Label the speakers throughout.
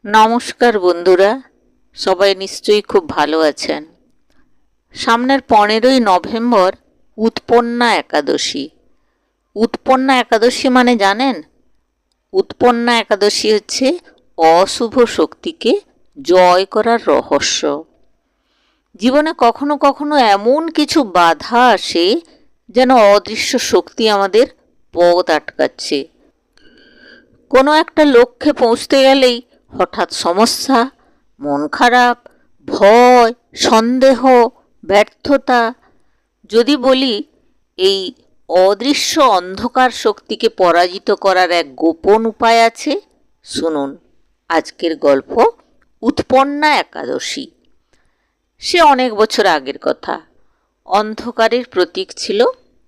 Speaker 1: নমস্কার বন্ধুরা, সবাই নিশ্চয়ই খুব ভালো আছেন। সামনের 15ই নভেম্বর উৎপন্না একাদশী। উৎপন্না একাদশী মানে জানেন? উৎপন্না একাদশী হচ্ছে অশুভ শক্তিকে জয় করার রহস্য। জীবনে কখনো কখনো এমন কিছু বাধা আসে যেন অদৃশ্য শক্তি আমাদের পথ আটকাচ্ছে। কোনো একটা লক্ষ্যে পৌঁছতে গেলেই হঠাৎ সমস্যা, মন খারাপ, ভয়, সন্দেহ, ব্যর্থতা। যদি বলি এই অদৃশ্য অন্ধকার শক্তিকে পরাজিত করার এক গোপন উপায় আছে, শুনুন আজকের গল্প উৎপন্না একাদশী। সে অনেক বছর আগের কথা। অন্ধকারের প্রতীক ছিল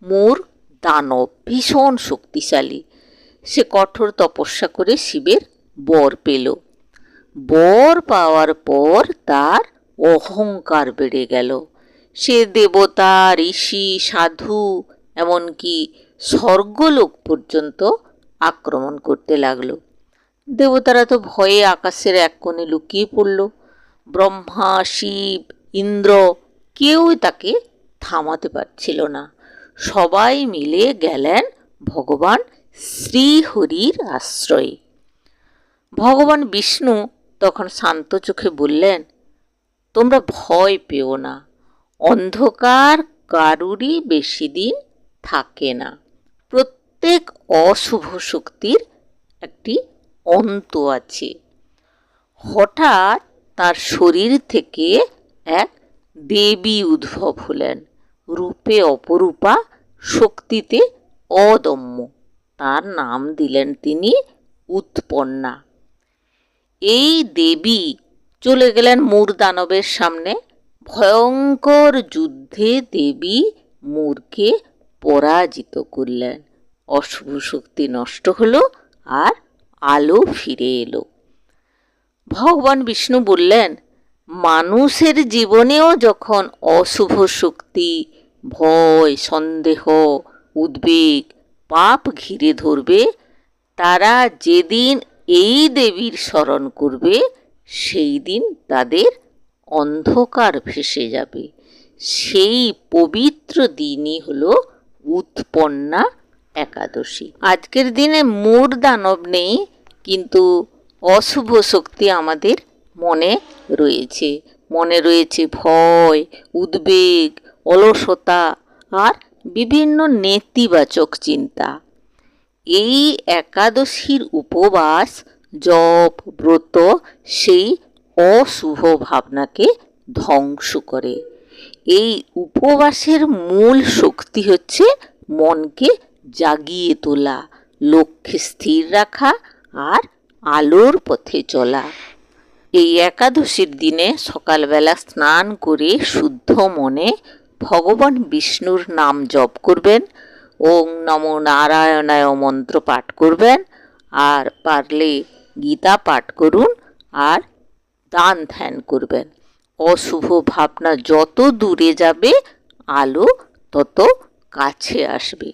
Speaker 1: মূর দানব, ভীষণ শক্তিশালী। সে কঠোর তপস্যা করে শিবের বর পেল। বর পাওয়ার পর তার অহংকার বেড়ে গেল। সে দেবতা, ঋষি, সাধু, এমনকি স্বর্গলোক পর্যন্ত আক্রমণ করতে লাগলো। দেবতারা তো ভয়ে আকাশের এক কোণে লুকিয়ে পড়ল। ব্রহ্মা, শিব, ইন্দ্র কেউই তাকে থামাতে পারছিল না। সবাই মিলে গেলেন ভগবান শ্রীহরির আশ্রয়ে। ভগবান বিষ্ণু তখন শান্ত চোখে বললেন, তোমরা ভয় পেও না, অন্ধকার কারুরই বেশি দিন থাকে না। প্রত্যেক অশুভ শক্তির একটি অন্ত আছে। হঠাৎ তার শরীর থেকে এক দেবী উদ্ভব হলেন, রূপে অপরূপা, শক্তিতে অদম্য। তার নাম দিলেন তিনি উৎপন্না। এই দেবী চলে গেলেন মূর দানবের সামনে। ভয়ঙ্কর যুদ্ধে দেবী মূরকে পরাজিত করলেন। অশুভ শক্তি নষ্ট হলো আর আলো ফিরে এলো। ভগবান বিষ্ণু বললেন, মানুষের জীবনেও যখন অশুভ শক্তি, ভয়, সন্দেহ, উদ্বেগ, পাপ ঘিরে ধরবে, তারা যেদিন এই দেবীর স্মরণ করবে সেই দিন তাদের অন্ধকার ভেসে যাবে। সেই পবিত্র দিনই হলো উৎপন্না একাদশী। আজকের দিনে মূর দানব নেই, কিন্তু অশুভ শক্তি আমাদের মনে রয়েছে। মনে রয়েছে ভয়, উদ্বেগ, অলসতা আর বিভিন্ন নেতিবাচক চিন্তা। এই একাদশীর উপবাস, জপ, ব্রত সেই অশুভ ভাবনাকে ধ্বংস করে। এই উপবাসের মূল শক্তি হচ্ছে মনকে জাগিয়ে তোলা, লক্ষ্যে স্থির রাখা আর আলোর পথে চলা। এই একাদশীর দিনে সকালবেলা স্নান করে শুদ্ধ মনে ভগবান বিষ্ণুর নাম জপ করবেন, ওং নমো নারায়ণায় মন্ত্র পাঠ করবেন, আর পারলে গীতা পাঠ করুন আর দান ধ্যান করবেন। অশুভ ভাবনা যত দূরে যাবে, আলো তত কাছে আসবে।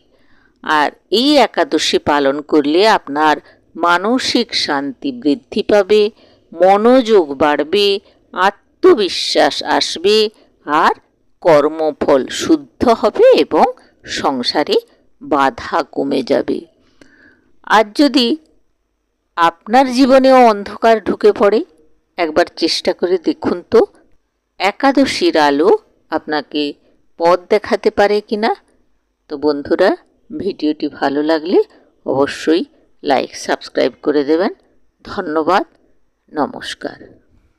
Speaker 1: আর এই একাদশী পালন করলে আপনার মানসিক শান্তি বৃদ্ধি পাবে, মনোযোগ বাড়বে, আত্মবিশ্বাস আসবে আর কর্মফল শুদ্ধ হবে এবং সংসারে বাধা কমে যাবে। আর যদি আপনার জীবনেও অন্ধকার ঢুকে পড়ে, একবার চেষ্টা করে দেখুন তো একাদশীর আলো আপনাকে পথ দেখাতে পারে কিনা। তো বন্ধুরা, ভিডিওটি ভালো লাগলে অবশ্যই লাইক, সাবস্ক্রাইব করে দেবেন। ধন্যবাদ, নমস্কার।